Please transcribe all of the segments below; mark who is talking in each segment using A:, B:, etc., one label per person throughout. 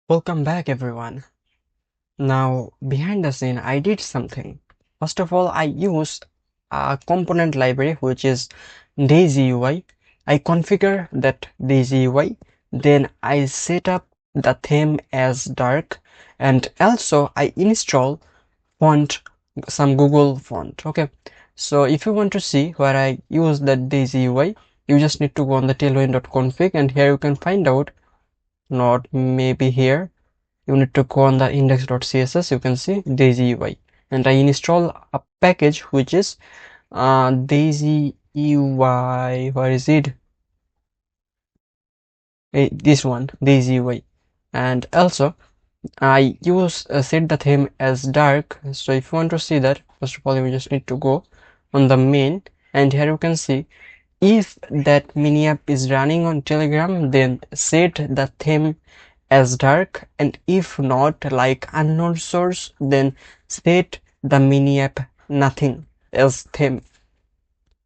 A: Welcome back, everyone. Now, behind the scene, I did something. First of all, I used a component library which is Daisy UI. I configure that Daisy UI, then I set up the theme as dark, and also I install font, some Google font. Okay, so if you want to see where I use that Daisy UI, you just need to go on the tailwind.config, and here you can find out, not maybe here, you need to go on the index.css. You can see Daisy UI, and I install a package which is Daisy UI. Where is it? This one, Daisy UI. And also I use set the theme as dark. So if you want to see that, first of all you just need to go on the main, and here you can see if that mini app is running on Telegram, then set the theme as dark, and if not, like unknown source, then set the mini app nothing as theme.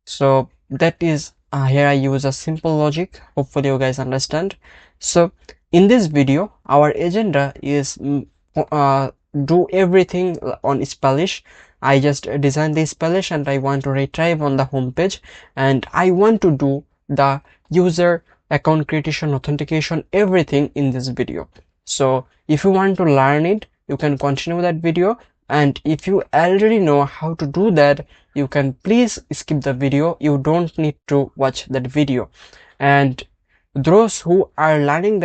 A: So that is here I use a simple logic. Hopefully you guys understand. So in this video our agenda is do everything on Spanish. I just designed the Spanish and I want to retrieve on the home page, and I want to do the user account creation, authentication, everything in this video. So if you want to learn it, you can continue that video, and if you already know how to do that, you can please skip the video. You don't need to watch that video. And those who are learning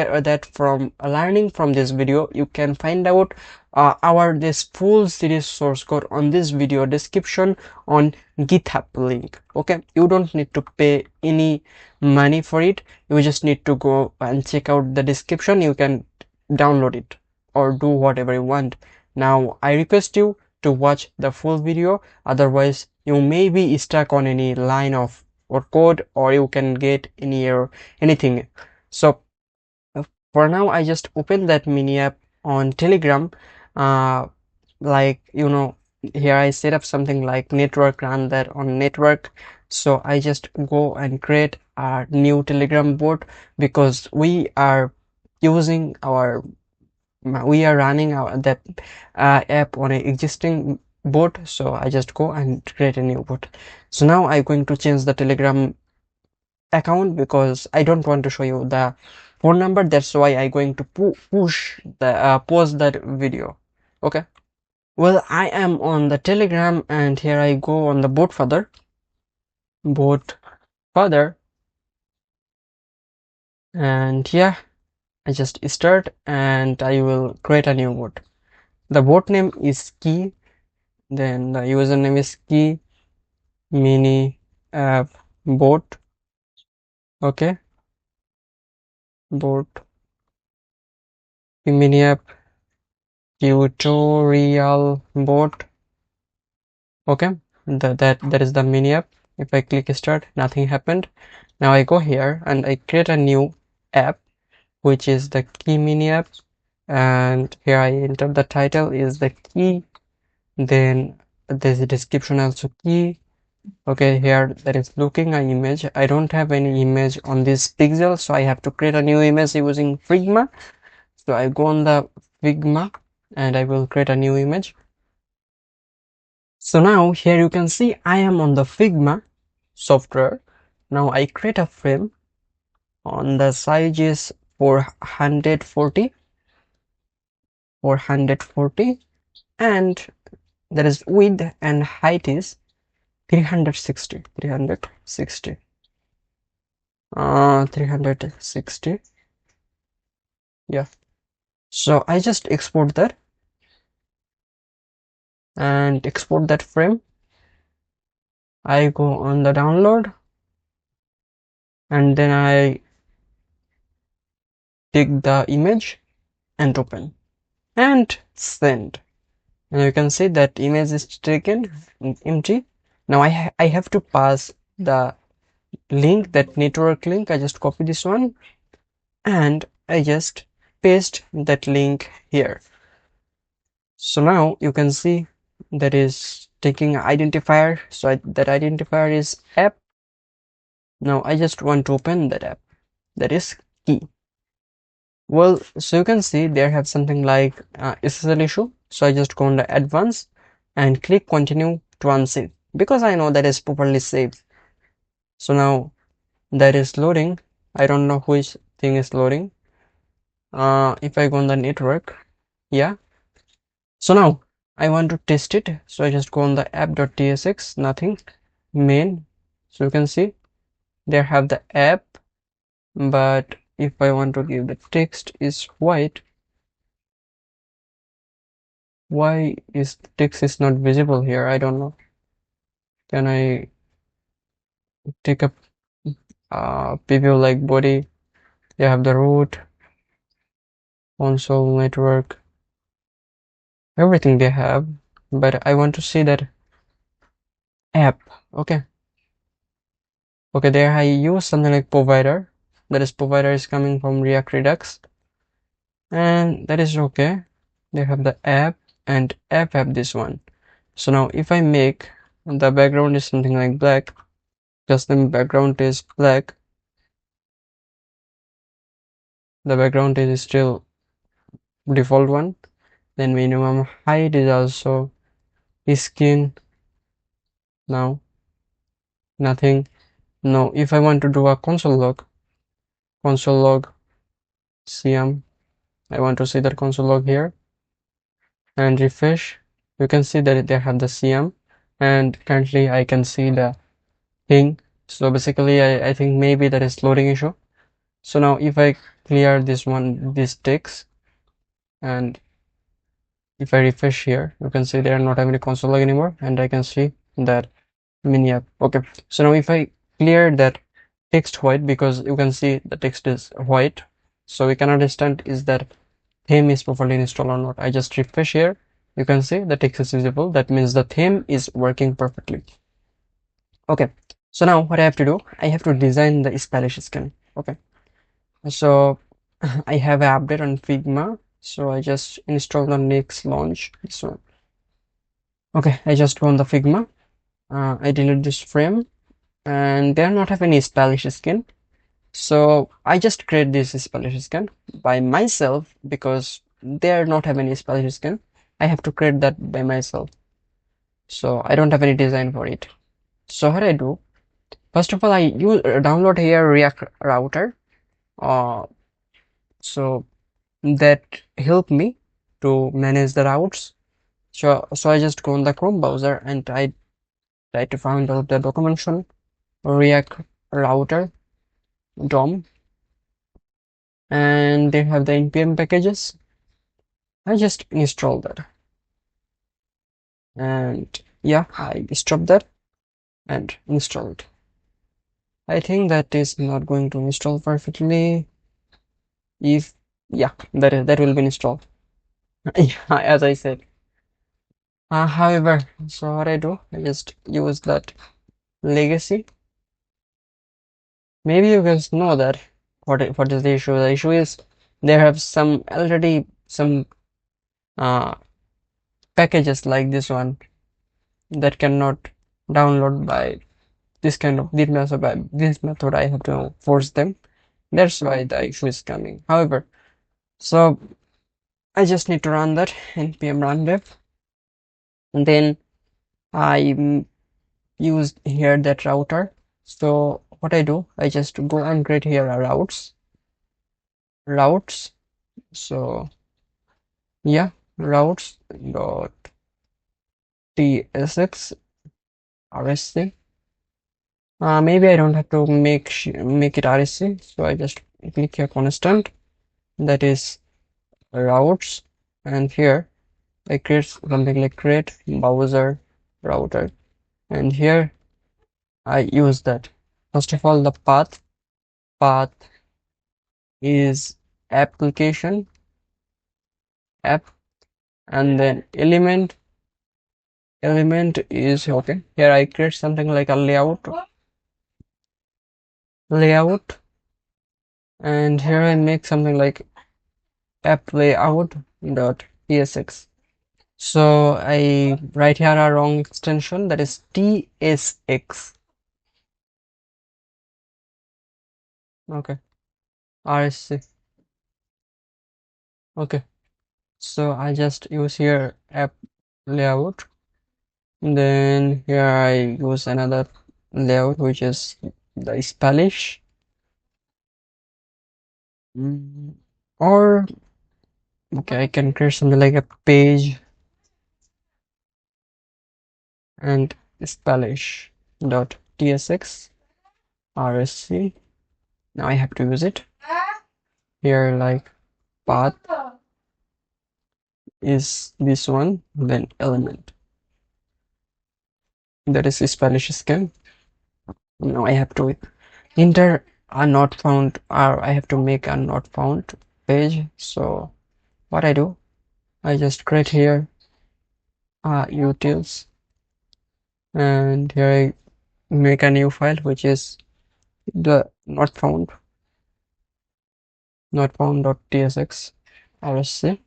A: from this video, you can find out our this full series source code on this video description on GitHub link. Okay, you don't need to pay any money for it. You just need to go and check out the description. You can download it or do whatever you want. Now I request you to watch the full video, otherwise you may be stuck on any line of or code, or you can get any error, anything. So for now I just open that mini app on Telegram. Like, you know, here I set up something like network, run that on network. So I just go and create a new Telegram bot, because we are using our we are running our that app on an existing bot. So I just go and create a new bot. So now I'm going to change the Telegram account because I don't want to show you the phone number. That's why I'm going to push the post that video. Okay, well, I am on the Telegram, and here I go on the bot further, and yeah, I just start and I will create a new bot. The bot name is Key, then the username is Key Mini App Bot. Okay, bot Mini App Tutorial Bot. Okay, that is the mini app. If I click start, nothing happened. Now I go here and I create a new app, which is the Key Mini App, and here I enter the title is the Key, then there's a description also Key. Okay, here that is looking an image. I don't have any image on this pixel, so I have to create a new image using Figma. So I go on the Figma and I will create a new image. So now here you can see I am on the Figma software. Now I create a frame on the size is 440, and there is width and height is 360. Yeah, so I just export that and export that frame. I go on the download, and then I take the image and open and send. And you can see that image is taken empty. Now I have to pass the link, that network link. I just copy this one and I just paste that link here. So now you can see that is taking identifier. So that identifier is app. Now I just want to open that app, that is Key. Well, so you can see there have something like SSL issue. So I just go on the advanced and click continue to unsave because I know that is properly saved. So now that is loading. I don't know which thing is loading. If I go on the network, yeah. So now I want to test it. So I just go on the app.tsx, nothing, main. So you can see there have the app, but if I want to give the text is white, why is the text is not visible here? I don't know. Can I take a preview like body? They have the root, console, network, everything they have, but I want to see that app. Okay. Okay, there I use something like provider. That is provider is coming from React Redux, and that is okay. They have the app and app have this one. So now if I make the background is something like black, custom background is black, the background is still default one, then minimum height is also skin. Now nothing. Now if I want to do a console log Siam, I want to see that console log here and refresh. You can see that they have the Siam, and currently I can see the thing. So basically I think maybe that is loading issue. So now if I clear this text, and if I refresh here, you can see they are not having a console log anymore, and I can see that mini app. Okay, so now if I clear that text white, because you can see the text is white, so we can understand is that theme is properly installed or not. I just refresh here, you can see the text is visible. That means the theme is working perfectly. Okay, so now what I have to do, I have to design the splash scan. Okay, so I have an update on Figma, so I just install the next launch this one. Okay, I just go on the Figma, I delete this frame, and they are not have any splash skin, so I just create this splash skin by myself because they are not have any splash skin. I have to create that by myself, so I don't have any design for it. So what I do, first of all, I use download here React router, uh, so that help me to manage the routes. So I just go on the Chrome browser and I try to find out the documentation React router DOM, and they have the npm packages. I just install that, and yeah, I stop that and install it. I think that is not going to install perfectly. If yeah, that will be installed. Yeah, as I said. However, so what I do, I just use that legacy. Maybe you guys know that what is the issue. The issue is there have some already some uh, packages like this one that cannot download by this kind of this method. I have to force them. That's why the issue is coming. However, so I just need to run that npm run dev, and then I use here that router. So what I do, I just go and create here a routes. So yeah, routes dot tsx rsc. Maybe I don't have to make it rsc, so I just click here constant, that is routes, and here I create something like create browser router, and here I use that. First of all, the path is application app, and then element is okay. Here I create something like a layout, and here I make something like app layout dot tsx. So I write here a wrong extension, that is tsx. Okay, rsc. Okay, so I just use here app layout. Then here I use another layout which is the Spanish. Or okay, I can create something like a page and Spanish dot tsx rsc. Now I have to use it here, like path is this one, then element, that is Spanish skin. Now I have to enter a not found, or I have to make a not found page. So what I do, I just create here utils, and here I make a new file which is the not found.tsx rsc.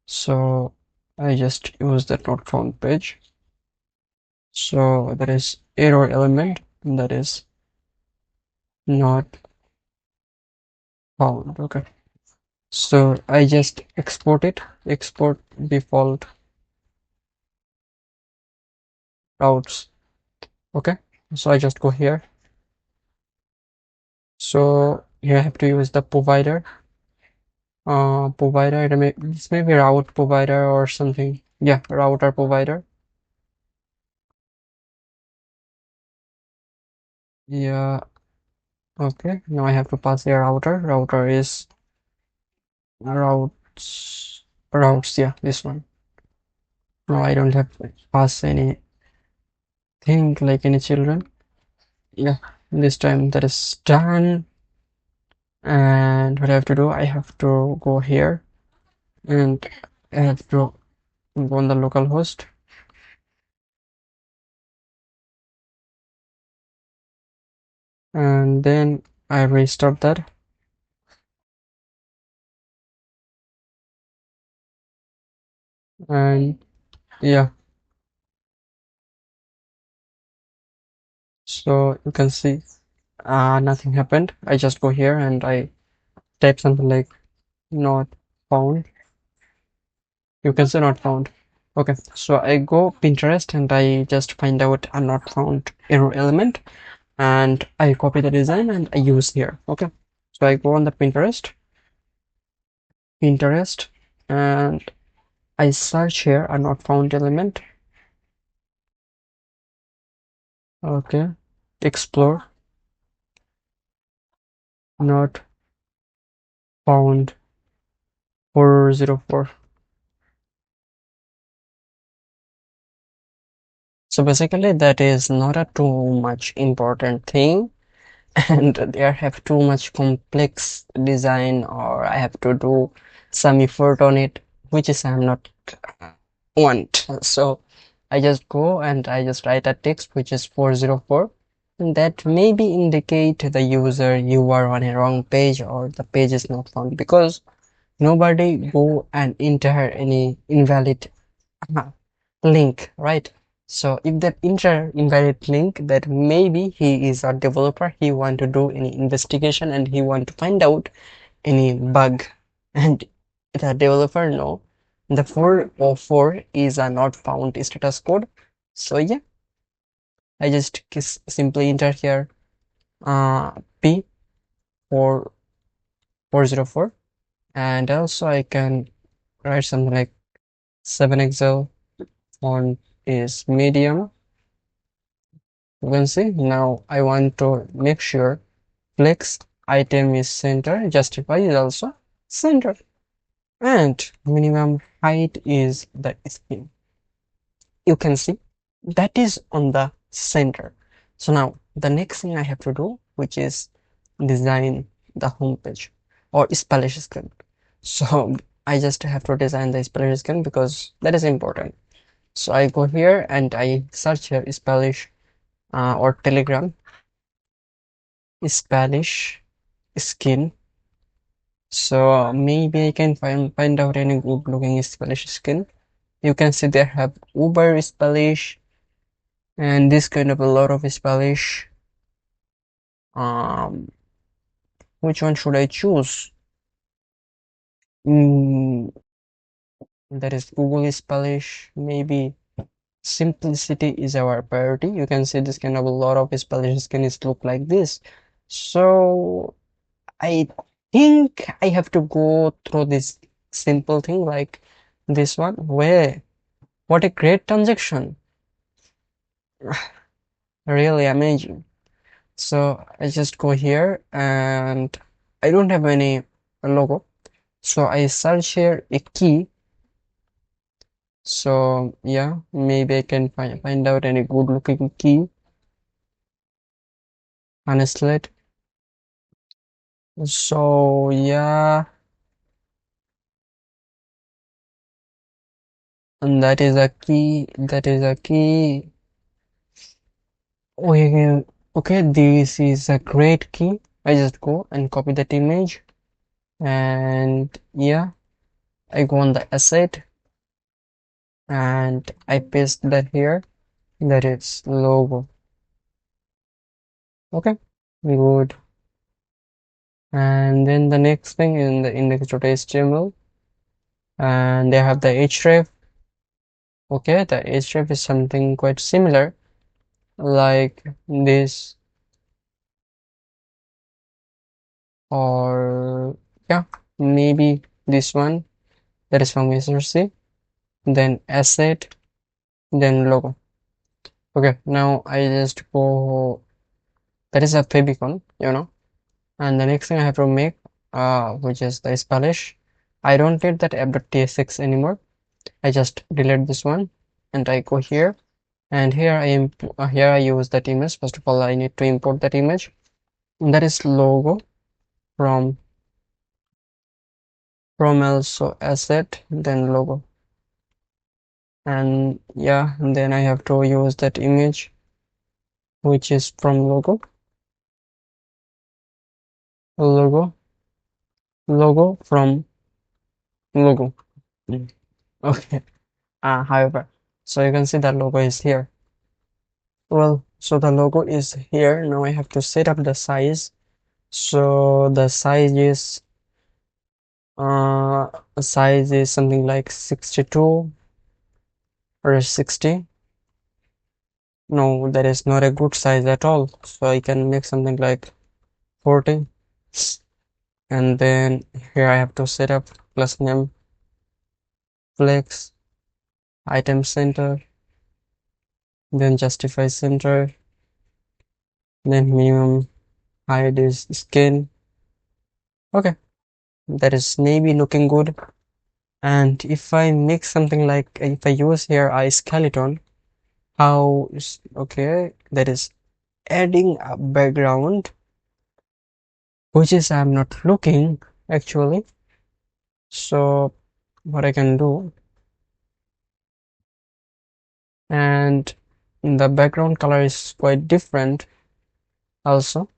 A: So I just use that not found page. So there is error element that is not found. Okay. So I just export it, export default routes. Okay. So I just go here. So here I have to use the provider. Provider, this may be route provider or something. Yeah, router provider. Yeah. Okay. Now I have to pass the router. Router is routes. Yeah, this one. No, I don't have to pass anything like any children. Yeah, this time that is done. And what I have to do, I have to go here and I have to go on the local host, and then I restart that. And yeah, so you can see nothing happened. I just go here and I type something like not found. You can say not found. Okay, so I go Pinterest and I just find out a not found error element, and I copy the design and I use here. Okay, so I go on the Pinterest, and I search here a not found element. Okay, explore not found 404. So basically that is not a too much important thing, and there have too much complex design, or I have to do some effort on it, which is I'm not want. So I just go and I just write a text which is 404, and that maybe indicate the user you are on a wrong page or the page is not found, because nobody go and enter any invalid link, right? So if that enter invalid link, that maybe he is a developer, he want to do any investigation and he want to find out any bug, and the developer know the 404 is a not found status code. So yeah, I just simply enter here p 4404, and also I can write something like 7xl, font is medium. You can see now I want to make sure flex item is center, justify is also center, and minimum height is the skin. You can see that is on the center. So now the next thing I have to do, which is design the home page or splash screen. So I just have to design the splash screen because that is important. So I go here and I search here Spanish or Telegram Spanish skin. So maybe I can find out any good looking Spanish skin. You can see they have Uber Spanish and this kind of a lot of Spanish. Um, which one should I choose? mm, that is Google Spanish. Maybe simplicity is our priority. You can see this kind of a lot of Spanish can look like this. So I think I have to go through this simple thing like this one. Where what a great transaction! Really amazing. So I just go here and I don't have any logo. So I search here a key. So yeah, maybe I can find out any good looking key on a slate. So yeah, and that is a key. That is a key. Okay, okay, this is a great key. I just go and copy that image, and yeah, I go on the asset and I paste that here. That is logo. Okay, good. And then the next thing in the index.html, and they have the href. Okay, the href is something quite similar, like this, or yeah, maybe this one. That is from SRC. Then asset, then logo. Okay, now I just go. That is a favicon, and the next thing I have to make, which is the Spanish. I don't need that app.tsx anymore. I just delete this one, and I go here, and here I use that image. First of all, I need to import that image. And that is logo from also asset, then logo, and yeah, and then I have to use that image, which is from logo, logo from logo. Okay. However, so you can see that logo is here. Well, so the logo is here. Now I have to set up the size. So the size is something like 62 or 60. No, that is not a good size at all. So I can make something like 40. And then here I have to set up plus name, flex, item center, then justify center, then minimum height is skin. Okay, that is maybe looking good. And if I make something like, if I use here a skeleton, how is okay, that is adding a background, which is I'm not looking actually. So what I can do, and the background color is quite different also.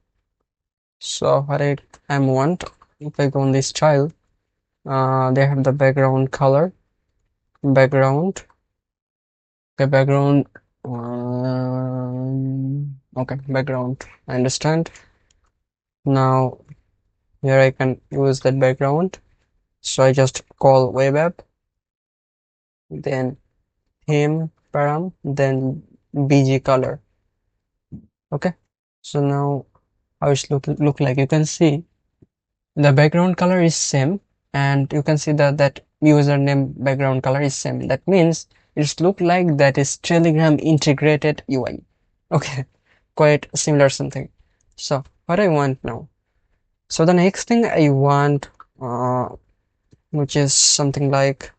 A: So what I want, if I go on this style, they have the background color, background, okay, background, okay, background, I understand. Now here I can use that background. So I just call web app, then theme param, then bg color. Okay, so now how it look like, you can see the background color is same, and you can see that username background color is same. That means it's look like that is Telegram integrated UI. Okay, quite similar something. So what I want now, so the next thing I want, which is something like,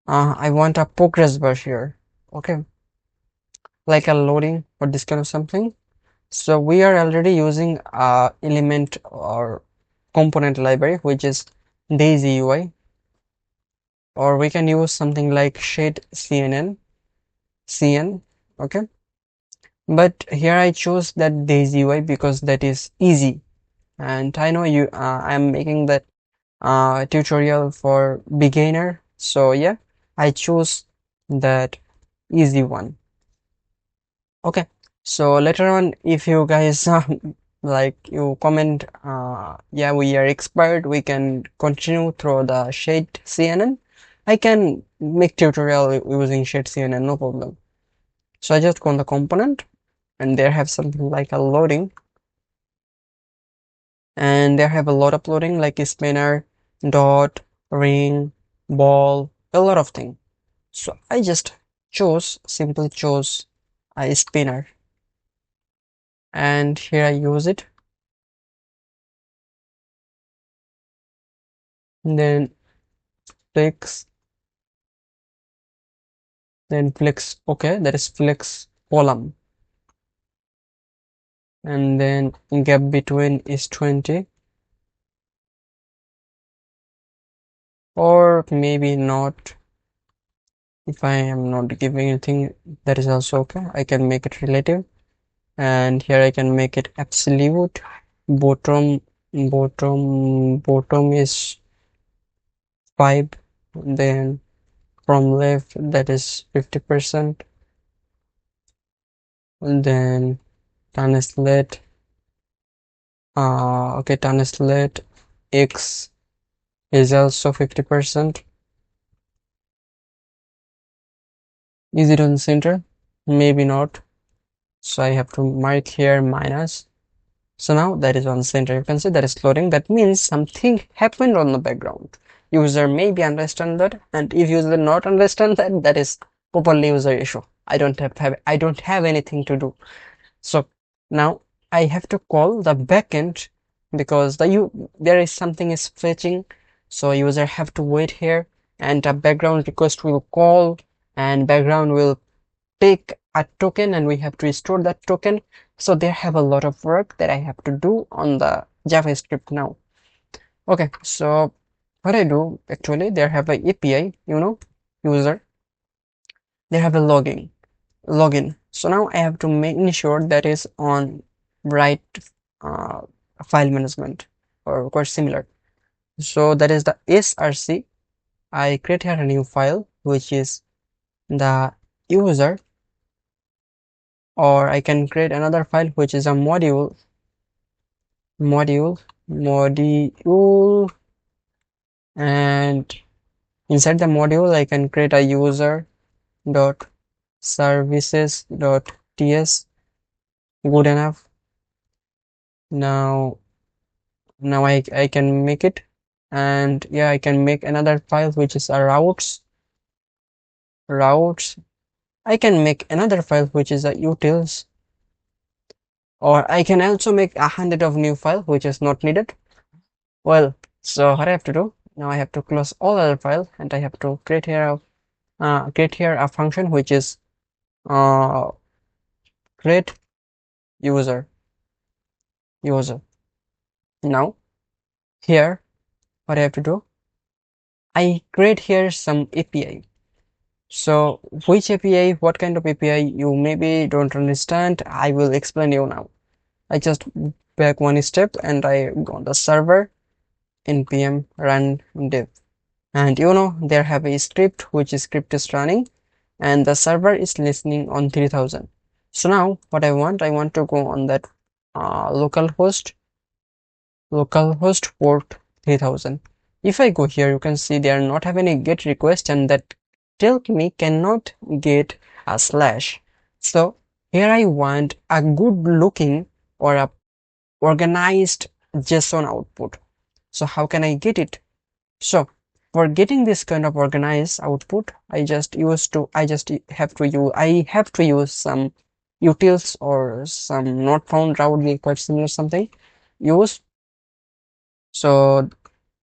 A: I want a progress bar here. Okay, like a loading or this kind of something. So we are already using element or component library, which is Daisy UI, or we can use something like shade cn. Okay, but here I chose that Daisy UI because that is easy, and I know I'm making that tutorial for beginner, so yeah, I choose that easy one. Okay, so later on, if you guys like you comment, yeah, we are expired, we can continue through the shade CNN. I can make tutorial using shade CNN, no problem. So I just go on the component, and there have something like a loading, and there have a lot of loading like a spinner, dot, ring, ball, a lot of things. So I just simply chose a spinner, and here I use it. And then flex, okay, that is flex column, and then gap between is 20, or maybe not. If I am not giving anything, that is also okay. I can make it relative, and here I can make it absolute. Bottom bottom is 5, then from left that is 50%, and then translate, okay, translate x is also 50%. Is it on center? Maybe not, so I have to mark here minus. So now that is on center. You can see that is loading. That means something happened on the background. User maybe understand that, and if user not understand that, that is properly user issue. I don't have anything to do. So now I have to call the backend, because there is something is fetching. So user have to wait here, and a background request will call, and background will take a token, and we have to store that token. So they have a lot of work that I have to do on the JavaScript now. Okay, so what I do actually, they have a API, user, they have a login. So now I have to make sure that is on right uh, file management, or quite similar. So that is the src. I create here a new file which is the user, or I can create another file which is a module, and inside the module I can create a user dot services dot ts. Good enough. Now I can make it, and yeah, I can make another file which is a routes. I can make another file which is a utils, or I can also make 100 of new file which is not needed. Well, so what I have to do now, I have to close all other file, and I have to create here a function which is uh, create user. Now here what I have to do, I create here some API. So which API, what kind of API, you maybe don't understand, I will explain you now. I just back one step, and I go on the server, npm run dev, and there have a script which is running, and the server is listening on 3000. So now what I want to go on that localhost port 3000. If I go here, you can see they are not having a get request, and that tell me cannot get a slash. So here I want a good looking, or a organized JSON output. So how can I get it? So for getting this kind of organized output, I have to use some utils, or some not found route, quite similar something use. So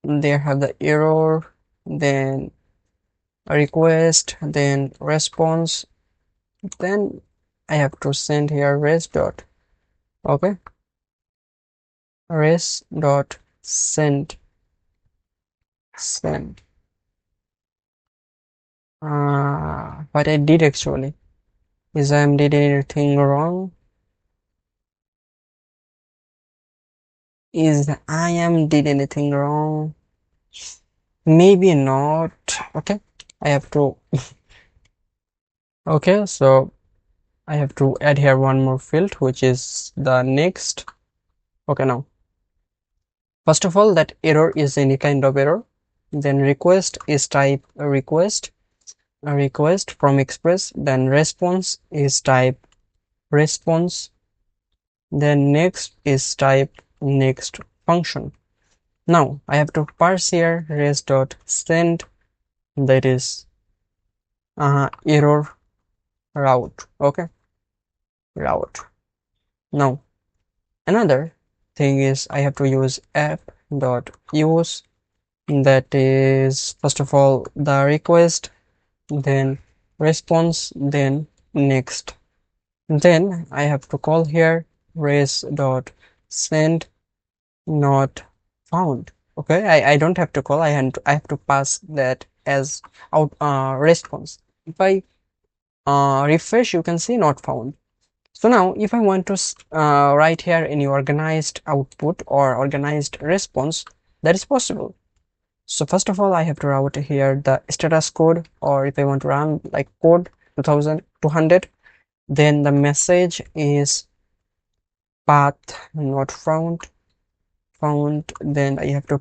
A: they have the error, then a request, then response, then I have to send here res dot, okay, res dot send. What I did actually is I did anything wrong, did anything wrong, maybe not. Okay, I have to okay, so I have to add here one more field, which is the next. Okay, now first of all, that error is any kind of error. Then request is type a request from express. Then response is type response. Then next is type next function. Now I have to parse here res dot send, that is error route. Okay, route. Now another thing is I have to use app dot use, that is first of all the request, then response, then next. Then I have to call here res dot send not found. Okay, I don't have to call, I have to pass that as out response. If I refresh, you can see not found. So now if I want to write here any organized output or organized response, that is possible. So first of all, I have to route here the status code, or if I want to run like code 2200, then the message is path not found. Then I have to,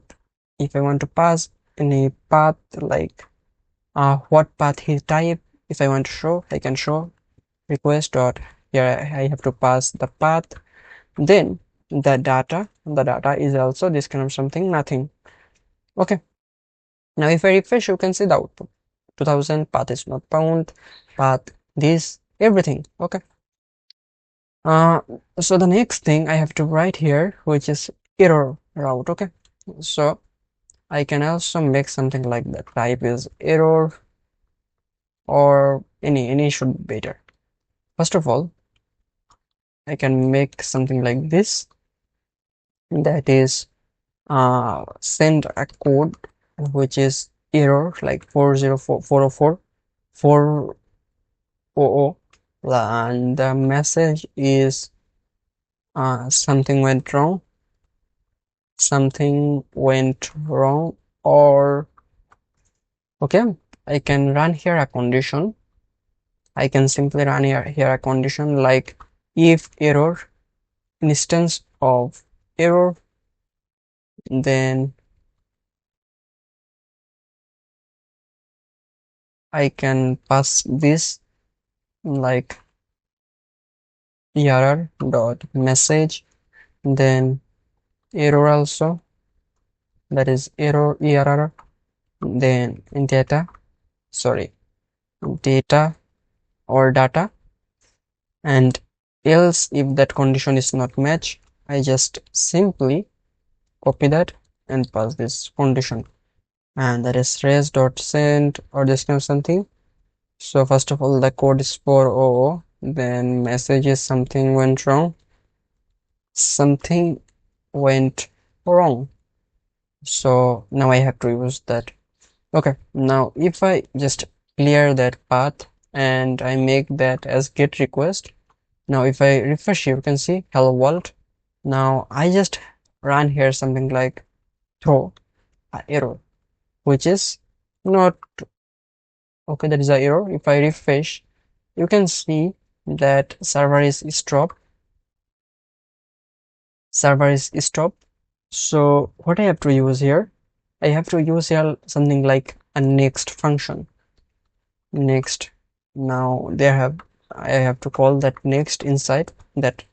A: if I want to pass any path, like what path he type, if I want to show, I can show request dot, here I have to pass the path. Then the data is also this kind of something, nothing. Okay, now if I refresh, you can see the output 2000, path is not found, path this, everything. Okay, uh so the next thing I have to write here, which is error route. Okay, so I can also make something like that, type is error, or any should be better. First of all, I can make something like this, that is send a code which is error, like 404 404 400, and the message is something went wrong, or okay, I can run here a condition. I can simply run here a condition like if error, instance of error, then I can pass this like error dot message, then error also, that is error, then data or data, and else if that condition is not matched, I just simply copy that and pass this condition, and that is res dot send or this kind of something. So first of all, the code is 400, then message is something went wrong, so now I have to use that. Okay, now if I just clear that path and I make that as get request, now if I refresh, you can see hello world. Now I just run here something like throw a error, which is not okay, that is a error. If I refresh, you can see that server is stopped. So what I have to use here, I have to use here something like a next function. Next, now I have to call that next inside that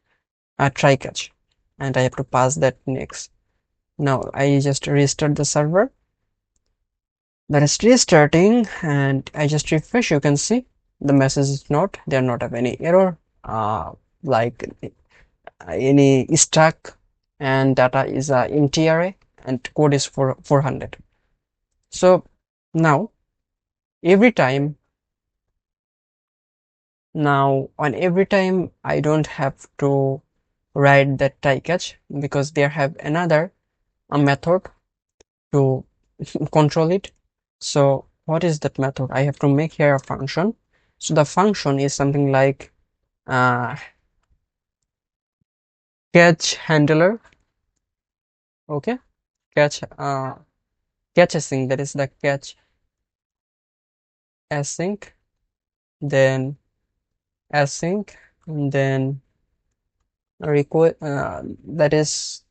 A: try catch, and I have to pass that next. Now I just restart the server, that is restarting, and I just refresh. You can see the message is not, there not have any error, like any stack, and data is a empty array, and code is for 400. So now every time I don't have to write that try catch, because there have another a method to control it. So what is that method? I have to make here a function. So the function is something like catch handler. Okay, catch async, that is the catch async, then async, and then request that is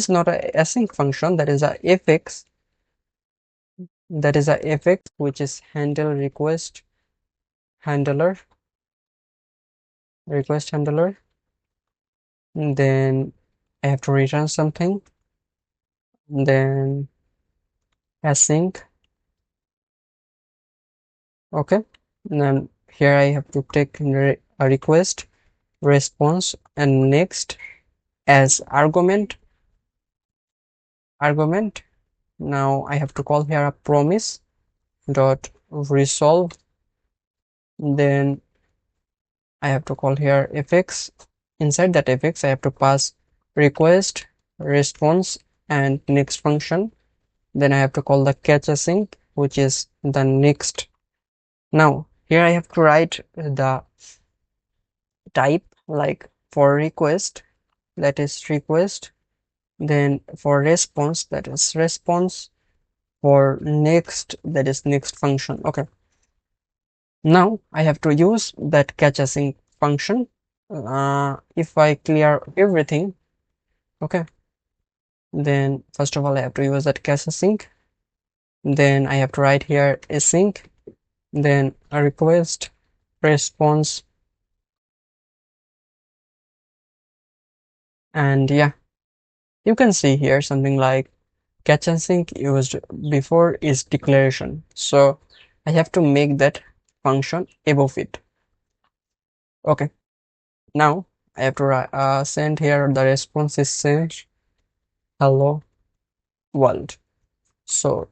A: not a async function, that is a fx, which is handle handler request handler. And then I have to return something, then async. Okay, and then here I have to take a request, response, and next as argument. Now I have to call here a promise dot resolve. Then I have to call here fx. Inside that fx I have to pass request, response, and next function. Then I have to call the catch async, which is the next. Now here I have to write the type, like for request, that is request, then for response, that is response, for next, that is next function. Okay, now I have to use that catch async function. If I clear everything, okay, then first of all I have to use that catch async. Then I have to write here async, then a request, response, and yeah, you can see here something like catch async used before is declaration, so I have to make that function above it. Okay, now I have to send here the response is sent hello world. So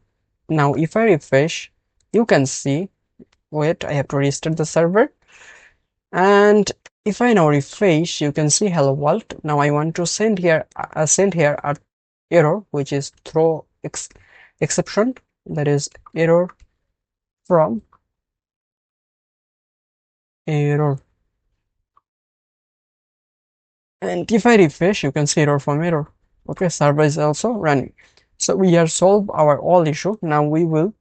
A: now if I refresh, you can see, wait, I have to restart the server, and if I now refresh, you can see hello world. Now I want to send here a error, which is throw exception, that is error from error. And if I refresh, you can see error from error. Okay, server is also running. So we have solved our all issue. Now we will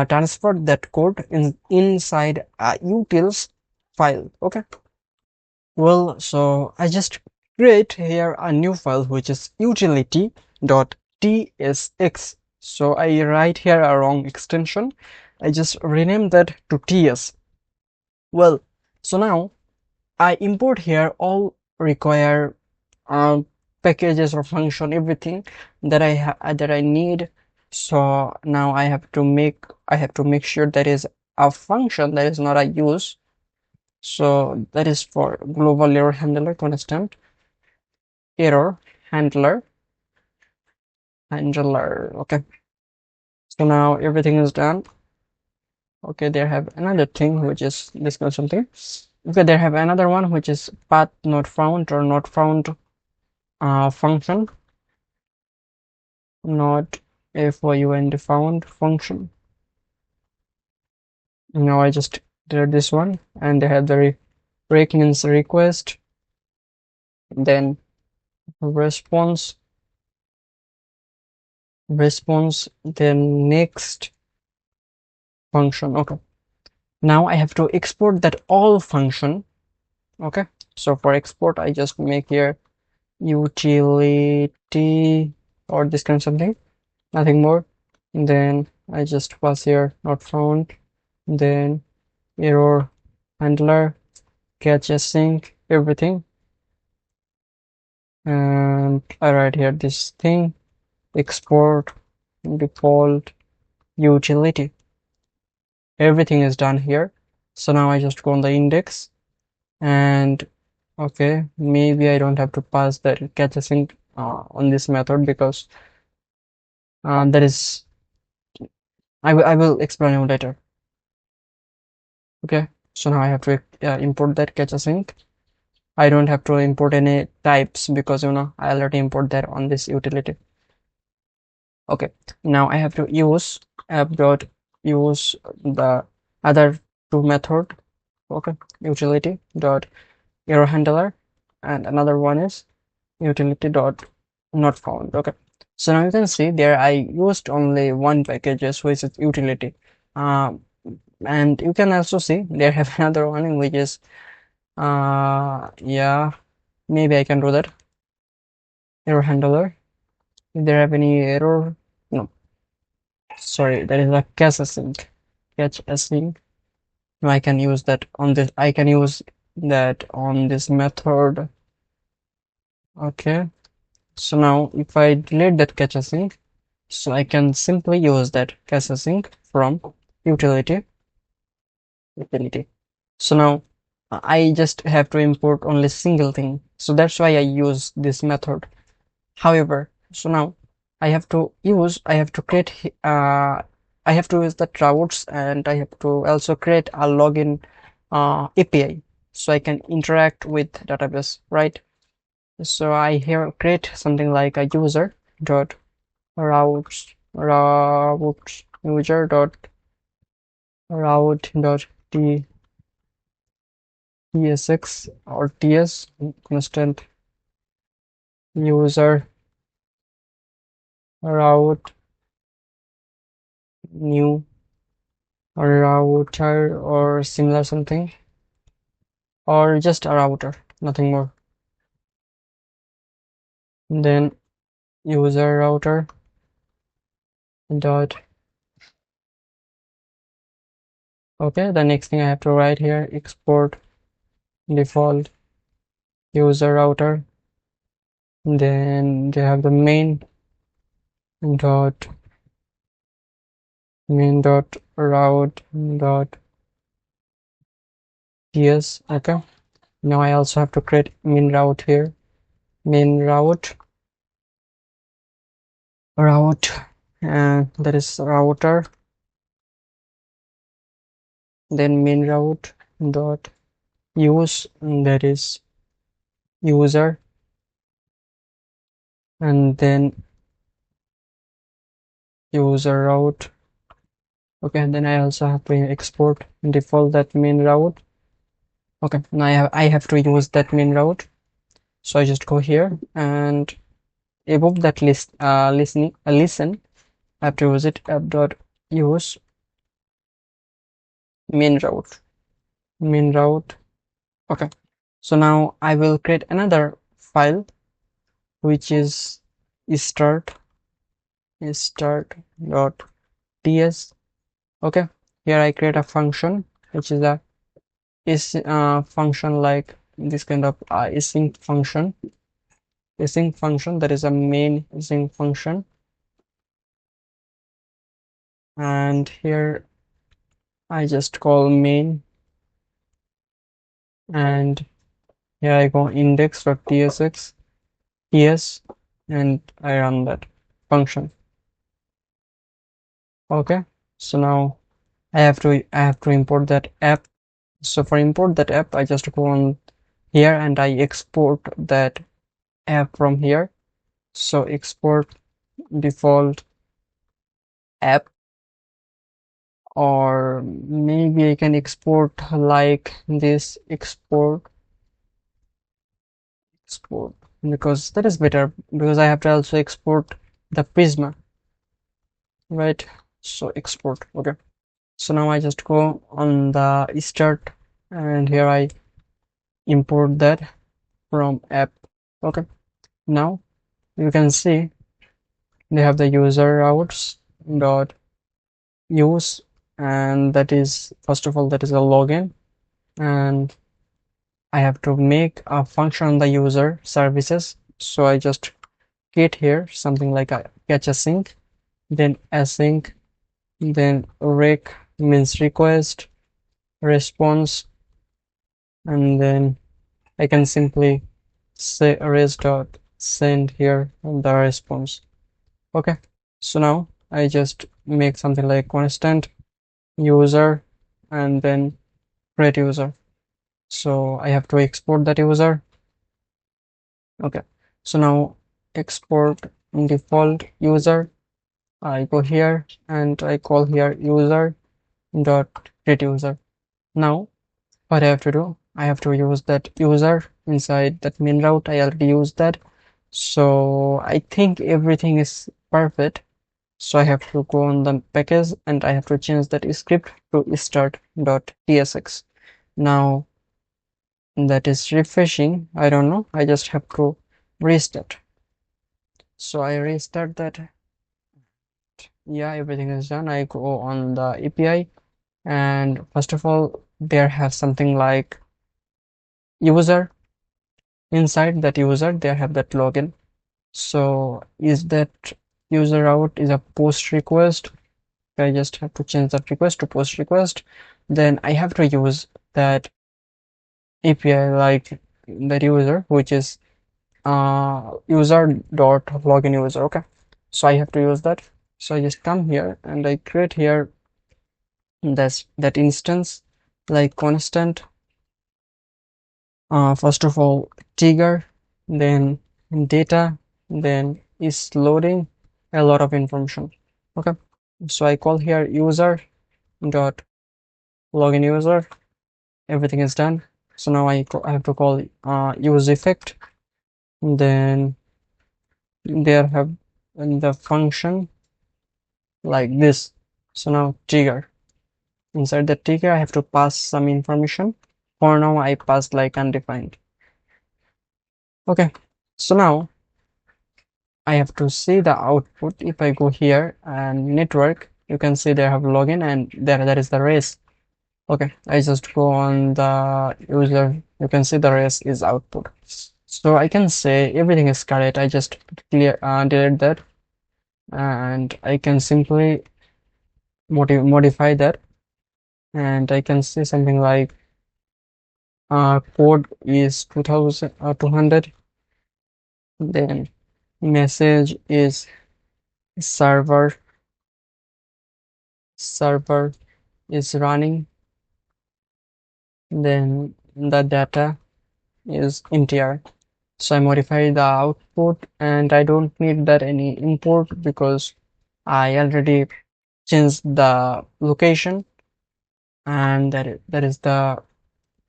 A: transfer that code inside a utils file. Okay, well, so I just create here a new file, which is utility.tsx. so I write here a wrong extension. I just rename that to ts. Well, so now I import here all require packages or function, everything that I need. So now I have to make sure that is a function, that is not a use. So that is for global error handler constant error handler. Okay, so now everything is done. Okay, they have another thing which is this kind of something. Okay, they have another one which is path not found or not found function, not found function. Now I just did this one, and they have the break-ins request, then response, then next function. Okay, now I have to export that all function. Okay, so for export I just make here utility or this kind of something, nothing more. And then I just pass here not found, then error handler, catch async, everything, and I write here this thing, export default utility. Everything is done here. So now I just go on the index, and okay, maybe I don't have to pass that catch async on this method, because that is I will explain you later. Okay, so now I have to import that catch async. I don't have to import any types, because I already import that on this utility. Okay, now I have to use app.use the other two method. Okay, utility dot error handler, and another one is utility dot not found. Okay, so now you can see there I used only one packages, which is utility, and you can also see there have another one which is yeah, maybe I can do that. Error handler. If there have any error, no, sorry, that is a cache async. Catch async. No, I can use that on this. I can use that on this method. Okay. So now if I delete that catch async, so I can simply use that catch async from utility. So now I just have to import only single thing. So that's why I use this method. However, so now I have to create I have to use the routes, and I have to also create a login API so I can interact with database, right? So I here create something like a user dot routes user dot route dot tsx or ts constant user route new router or similar something, or just a router, nothing more. And then user router dot. Okay, the next thing I have to write here, export default user router. Then they have the main dot route dot ts. Okay, now I also have to create main route here, main route and that is router, then main route dot use, that is user, and then user route. Okay, and then I also have to export default that main route. Okay, now I have to use that main route, so I just go here and above that listen I have to use it app dot use main route. Okay, so now I will create another file which is start dot ts. Okay, here I create a function which is a function like this kind of async function, that is a main async function. And here I just call main, and here I go index.tsx ts, and I run that function. Okay, so now I have to import that app. So for import that app, I just go on here and I export that app from here. So export default app, or maybe I can export like this, export, because that is better, because I have to also export the Prisma, right? So export. Okay, so now I just go on the start, and here I import that from app. Okay, now you can see they have the user routes dot use, and that is, first of all, that is a login, and I have to make a function on the user services. So I just get here something like a catch async, then async, then rec means request, response, and then I can simply say res dot send here on the response. Okay, so now I just make something like constant user and then create user. So I have to export that user. Okay, so now export default user. I go here and I call here user dot create user. Now what I have to do, I have to use that user inside that main route. I already used that, so I think everything is perfect. So I have to go on the package and I have to change that script to start.tsx. Now that is refreshing. I don't know, I just have to restart. So I restart that. Yeah, everything is done. I go on the API, and first of all there have something like user. Inside that user they have that login. So is that user out is a post request. I just have to change that request to post request. Then I have to use that API like that user, which is user dot login user. Okay, so I have to use that. So I just come here and I create here that instance like constant. First of all trigger, then data, then is loading a lot of information. Okay, so I call here user dot login user. Everything is done. So now I have to call use effect. Then there have the function like this. So now trigger. Inside the trigger I have to pass some information. For now I passed like undefined. Okay, so now I have to see the output. If I go here and network, you can see they have login and there is the race. Okay, I just go on the user. You can see the race is output. So I can say everything is correct. I just delete that, and I can simply modify that, and I can say something like code is 200, then message is server is running, then the data is integer. So I modify the output, and I don't need that any import because I already changed the location, and that is the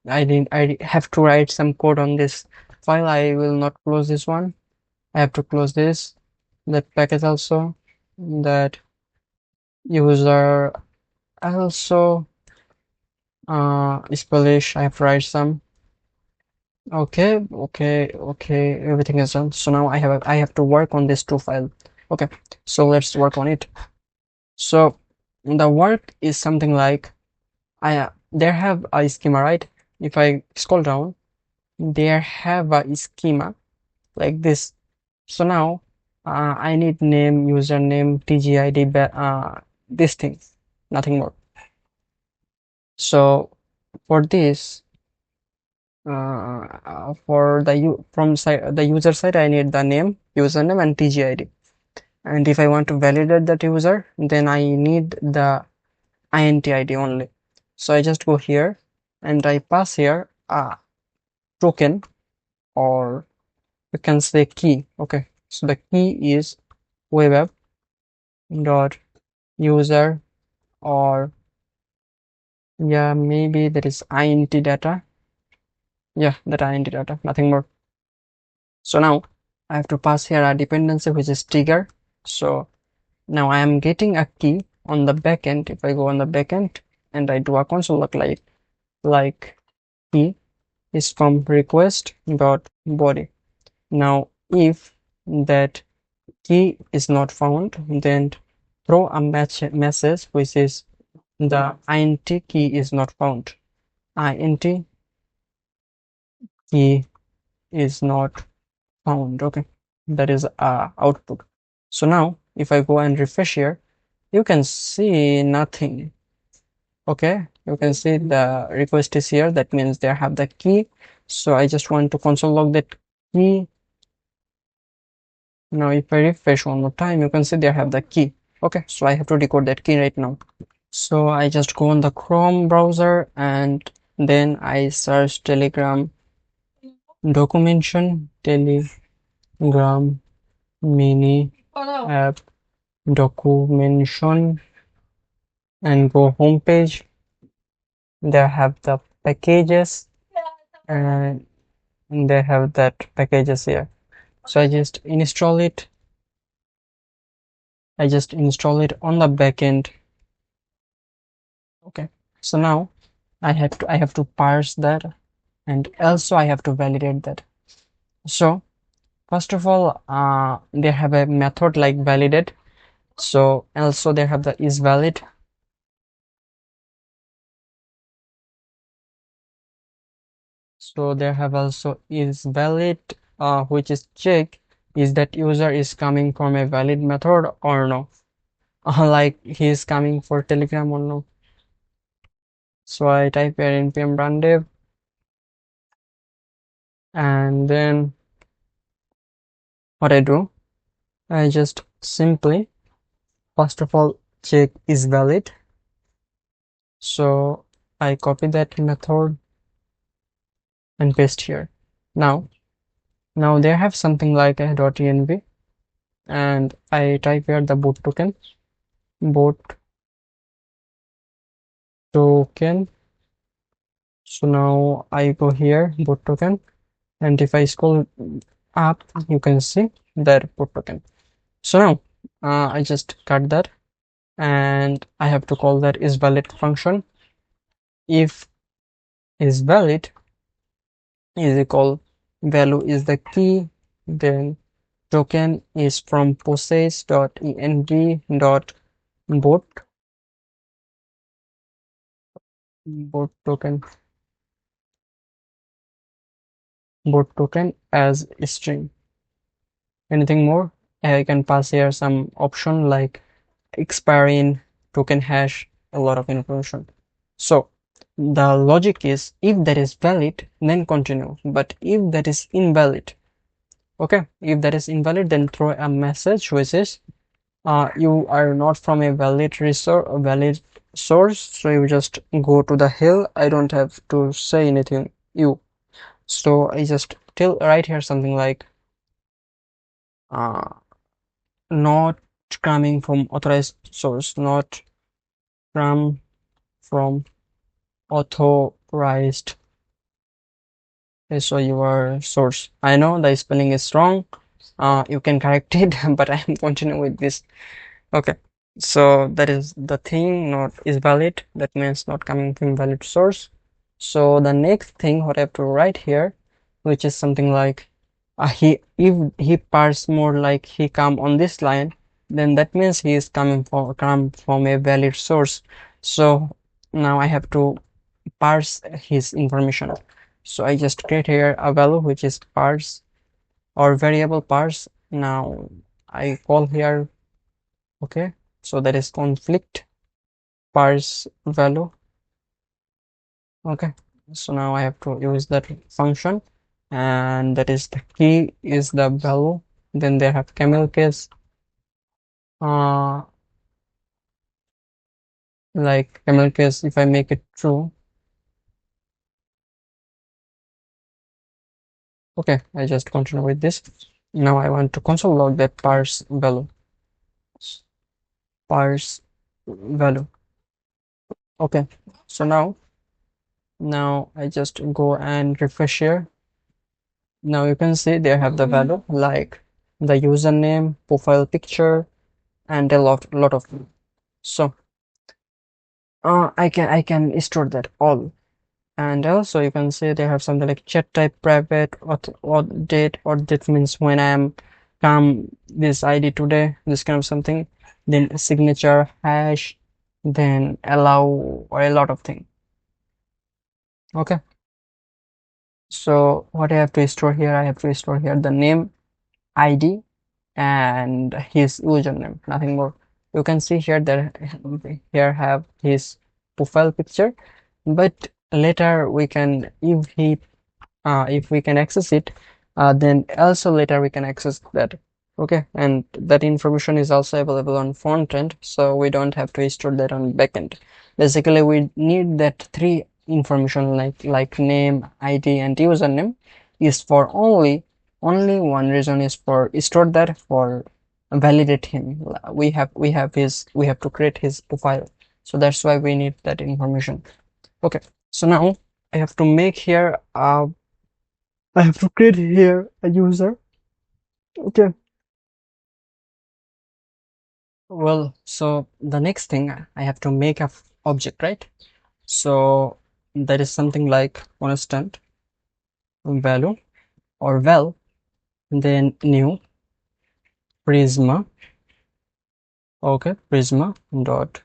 A: I have to write some code on this file. I will not close this one. I have to close this, that package also, that user also Polish. I have to write some. Okay, everything is done. So now I have to work on this two file. Okay, so let's work on it. So the work is something like there have a schema, right? If I scroll down, there have a schema like this. So now I need name, username, TGID, these things, nothing more. So for this, for the user side, I need the name, username, and TGID. And if I want to validate that user, then I need the int ID only. So I just go here and I pass here a token, or you can say key. Okay, so the key is web app dot user, or yeah, maybe that is int data. Yeah, that int data, nothing more. So now I have to pass here a dependency which is trigger. So now I am getting a key on the backend. If I go on the backend and I do a console log like key is from request dot body. Now if that key is not found, then throw a message which is the int key is not found. Int key is not found. Okay, that is output. So now if I go and refresh here, you can see nothing. Okay, you can see the request is here. That means they have the key. So I just want to console log that key. Now if I refresh one more time, you can see they have the key. Okay, so I have to decode that key right now. So I just go on the Chrome browser and then I search Telegram documentation, Telegram mini app documentation, and go home page. They have the packages, and they have that packages here. So I just install it. I just install it on the backend. Okay, so now I have to parse that. and also I have to validate that. So first of all, they have a method like validate. So also they have the is valid. So they have also is valid, which is check is that user is coming from a valid method or no. Like he is coming for Telegram or no. So I type here npm run dev, and then what I do, I just simply first of all check is valid. So I copy that method and paste here. Now they have something like a .env, and I type here the boot token, boot token. So now I go here, boot token, and if I scroll up, you can see that boot token. So now I just cut that, and I have to call that is valid function. If is valid is equal value is the key, then token is from process.env.boot boot token boot token as string. Anything more? I can pass here some option like expiring token hash, a lot of information. So the logic is if that is valid, then continue. But if that is invalid, okay, if that is invalid, then throw a message which is you are not from a valid resource, a valid source. So you just go to the hell. I don't have to say anything. You. So I just tell right here something like uh, not coming from authorized source, not come from authorized. So your source. I know the spelling is wrong. You can correct it, but I am continuing with this. Okay. So that is the thing, not is valid. That means not coming from valid source. So the next thing what I have to write here, which is something like he if he parse more like he come on this line, then that means he is coming from a valid source. So now I have to parse his information. So I just create here a value which is parse or variable parse. Now I call here, okay, so that is conflict parse value. Okay, so now I have to use that function, and that is the key is the value. Then they have camel case, uh like camel case if I make it true. Okay, I just continue with this. Now I want to console log that parse value, parse value. Okay, so now I just go and refresh here. Now you can see they have the value like the username, profile picture, and a lot of them. So I can store that all. And also you can see they have something like chat type private or date, or that means when I am come this ID today, this kind of something. Then signature hash, then allow, or a lot of things. Okay, so what I have to store here, I have to store here the name, ID, and his username, nothing more. You can see here that here have his profile picture, but later we can if we can access it, then also later we can access that. Okay, and that information is also available on front end, so we don't have to store that on backend. Basically we need that three information like name, ID, and username is for only one reason, is for store that for validate him. We have to create his profile, so that's why we need that information. Okay, so now I have to make here I have to create here a user. Okay. Well, so the next thing I have to make a object, right? So that is something like constant. value or val, then new prisma. Okay, prisma dot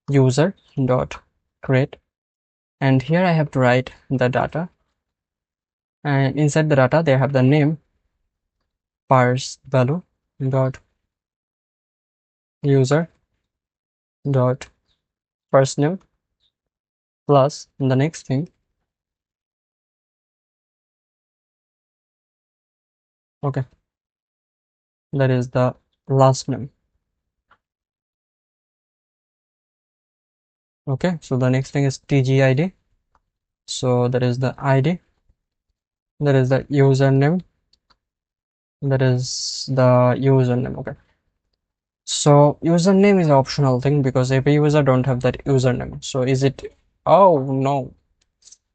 A: user dot create, and here I have to write the data, and inside the data they have the name parse value dot user dot first name plus the next thing. Okay, that is the last name. Okay, so the next thing is tgid, so that is the id, that is the username, that is the username. Okay, so username is an optional thing because every user don't have that username. So is it, oh no,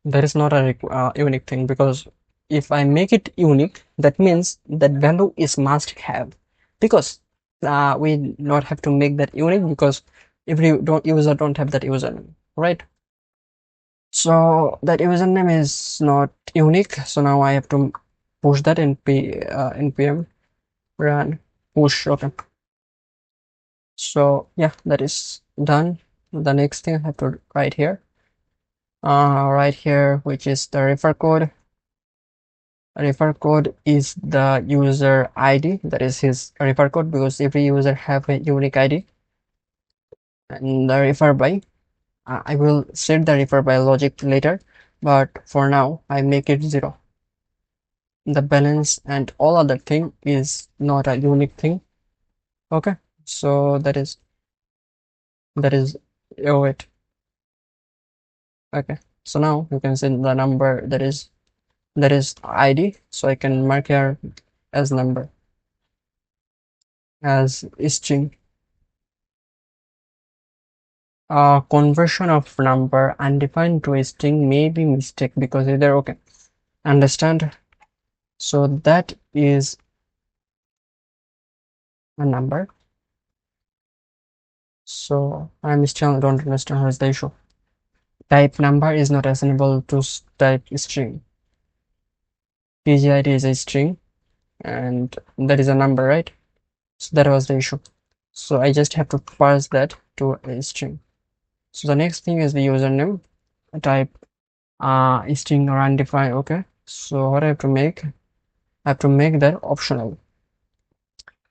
A: that is not a unique thing, because if I make it unique, that means that value is must have, because we not have to make that unique because every user don't have that username, right? So that username is not unique, so now I have to push that in npm run push. Okay, so yeah, that is done. The next thing I have to write here, which is the refer code. Refer code is the user ID, that is his refer code, because every user have a unique ID. And the refer by, I will set the refer by logic later, but for now I make it 0. The balance and all other thing is not a unique thing. Okay, so that is oh wait. Okay, so now you can see the number, that is ID, so I can mark here as number, as string. Conversion of number undefined to a string may be mistake because either. Okay, understand. So that is a number. So I'm still don't understand how is the issue. Type number is not assignable to type string. PGID is a string and that is a number, right? So that was the issue. So I just have to parse that to a string. So the next thing is the username. Type string or undefined. Okay, so what I have to make, I have to make that optional.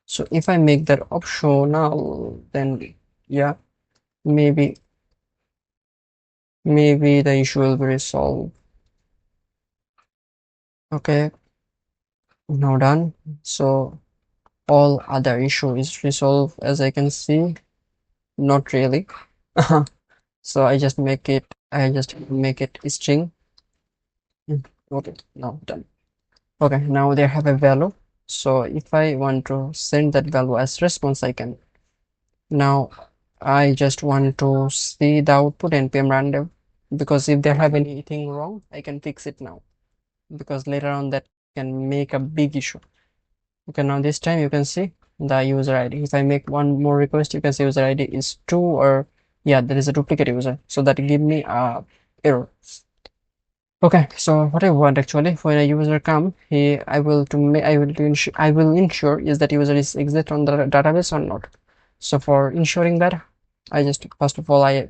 A: So if I make that optional, then yeah, maybe the issue will be resolved. Okay, now done. So all other issue is resolved, as I can see. Not really. So I just make it string. Okay, now done. Okay, now they have a value. So if I want to send that value as response, I can. Now I just want to see the output npm random, because if they have anything wrong, I can fix it now, because later on that can make a big issue. Okay, now this time you can see the user ID. If I make one more request, you can see user ID is 2, or yeah, there is a duplicate user, so that give me a error. Okay, so what I want actually, when a user come, I will ensure is that user is exit on the database or not. So for ensuring that, I just first of all I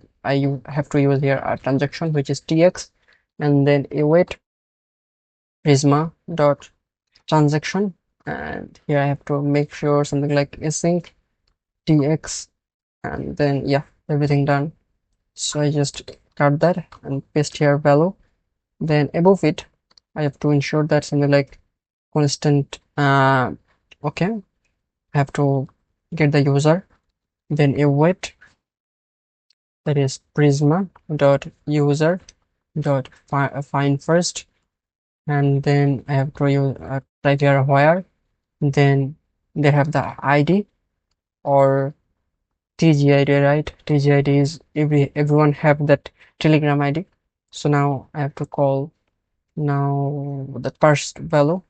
A: have to use here a transaction which is tx, and then await prisma dot transaction, and here I have to make sure something like async tx, and then yeah, everything done. So I just cut that and paste here value. Then above it, I have to ensure that something like constant. Okay, I have to get the user, then await, that is prisma dot user dot find first, and then I have to use type here where, then they have the ID or TGID, right? TGID is everyone have that Telegram ID. So now I have to call now the first value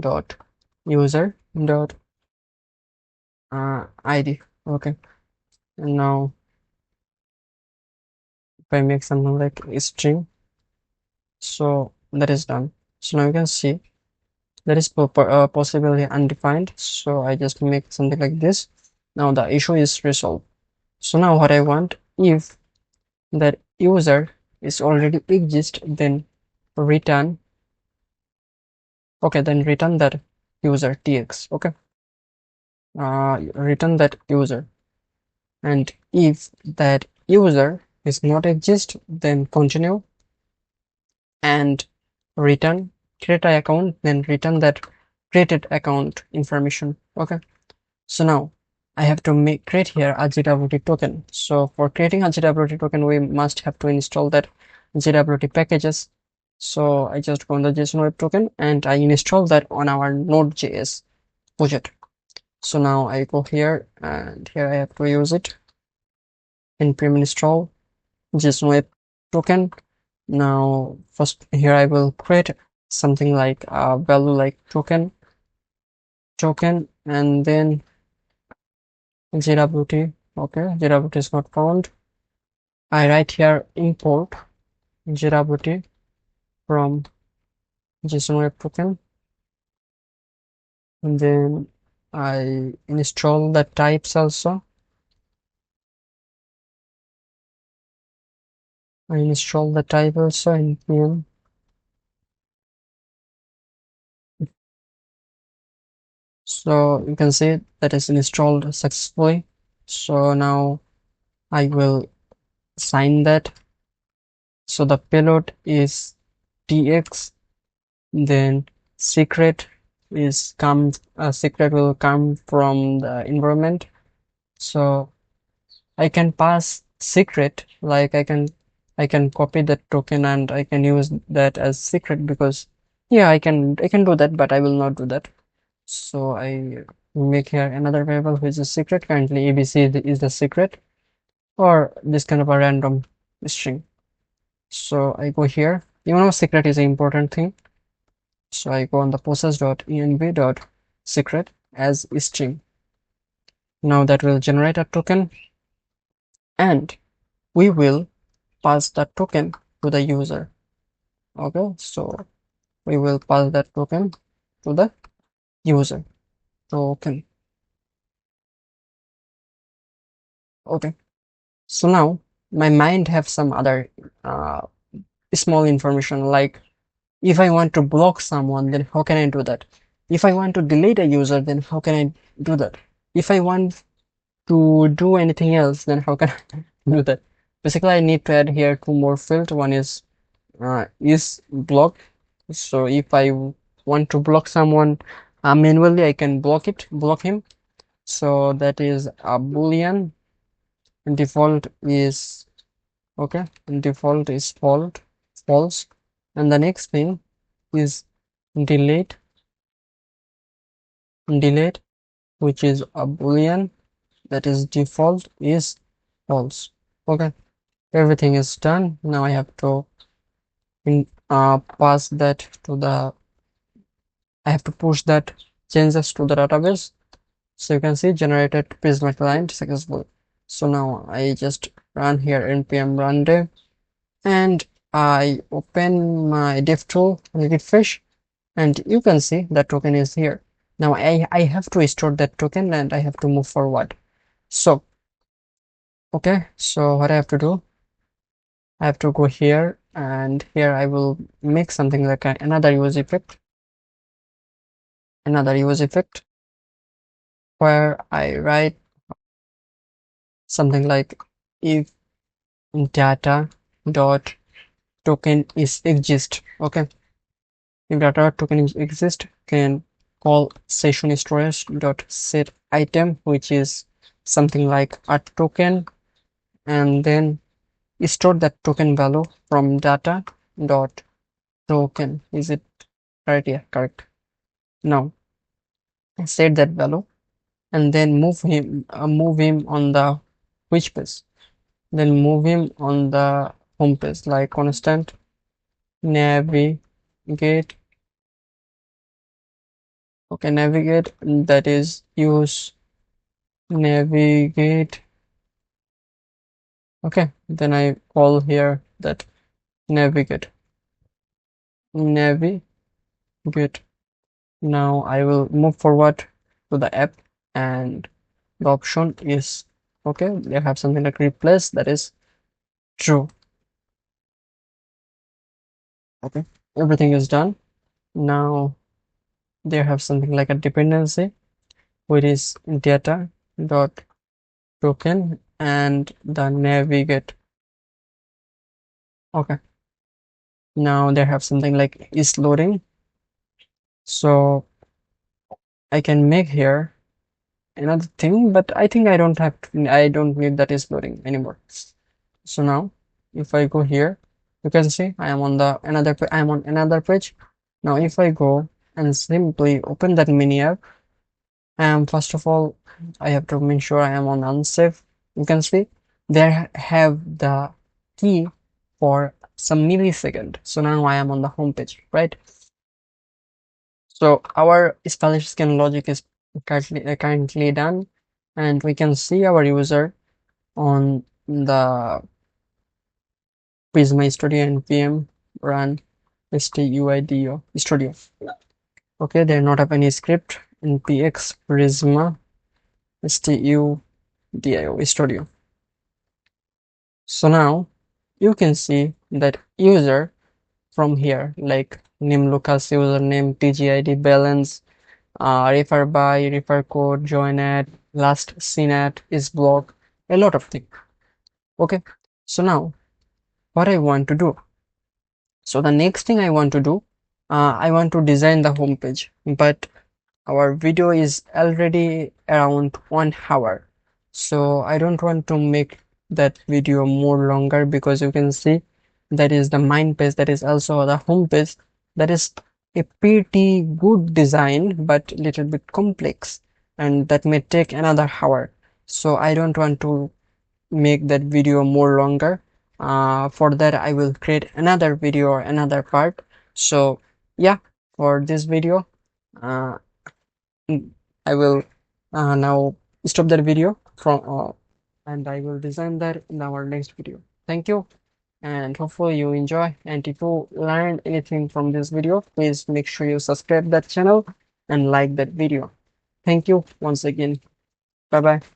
A: dot user dot ID. Okay, and now if I make something like a string, so that is done. So now you can see that is possibly undefined. So I just make something like this. Now the issue is resolved. So now what I want, if that user is already exist, then return, okay, then return that user tx, okay, return that user. And if that user is not exist, then continue and return create a account, then return that created account information. Okay, so now I have to create here a JWT token. So for creating a JWT token, we must have to install that JWT packages. So I just go on the JSON Web Token and I install that on our Node.js project. So now I go here and here I have to use it, npm install JSON Web Token. Now first here I will create something like a value like token, and then JWT. Okay, JWT is not found. I write here import JWT from JSON Web Token, and then I install the types also. I install the type also in npm. So you can see that is installed successfully. So now I will sign that. So the payload is tx, then secret secret will come from the environment. So I can pass secret, like I can copy that token and I can use that as secret, because yeah, I can do that, but I will not do that. So I make here another variable which is secret. Currently abc is the secret, or this kind of a random string. So I go here, secret is an important thing. So I go on the process.env.secret as string. Now that will generate a token, and we will pass that token to the user. Okay, so we will pass that token to the user token. Okay, so now my mind have some other small information, like if I want to block someone, then how can I do that? If I want to delete a user, then how can I do that? If I want to do anything else, then how can I do that? Basically, I need to add here two more fields. One is block. So if I want to block someone manually, I can block him. So that is a boolean. Default is okay. Default is false. And the next thing is delete, which is a boolean, that is default is false. Okay, everything is done. Now I have to pass that to the, I have to push that changes to the database. So you can see generated Prisma client successful. So now I just run here npm run dev, and I open my dev tool and refresh, and you can see the token is here. Now I have to store that token and I have to move forward. So okay, so what I have to do, I have to go here, and here I will make something like another use effect, where I write something like if data dot token is exist. Okay, if data token is exist, can call session storage dot set item, which is something like a token, and then store that token value from data dot token. Is it right? Yeah, correct. Now set that value, and then move him on the which page, then move him on the home page, like constant navigate. Okay, navigate, that is use navigate. Okay, then I call here that navigate. navigate. Now I will move forward to the app, and the option is okay. They have something like replace, that is true. Okay, everything is done. Now they have something like a dependency, which is data dot token and the navigate. Okay, now they have something like is loading. So I can make here another thing, but I think I don't need that is loading anymore. So now if I go here, you can see I am on another page. Now if I go and simply open that mini app, first of all I have to make sure I am on unsafe. You can see there have the key for some millisecond. So now I am on the home page, right? So our spell scan logic is currently done, and we can see our user on the Prisma Studio and VM run studio studio. Okay, they not have any script in px Prisma studio studio. So now you can see that user from here, like name Lucas, username, TGID, balance, refer by, refer code, join at, last seen at, is block, a lot of things. Okay, so now what I want to do. So the next thing I want to do, I want to design the home page, but our video is already around 1 hour. So I don't want to make that video more longer, because you can see that is the main page, that is also the home page, that is a pretty good design but little bit complex, and that may take another hour. So I don't want to make that video more longer. For that I will create another video or another part. So yeah, for this video, uh, I will now stop that video from and I will design that in our next video. Thank you, and hopefully you enjoy. And if you learned anything from this video, please make sure you subscribe that channel and like that video. Thank you once again. Bye bye.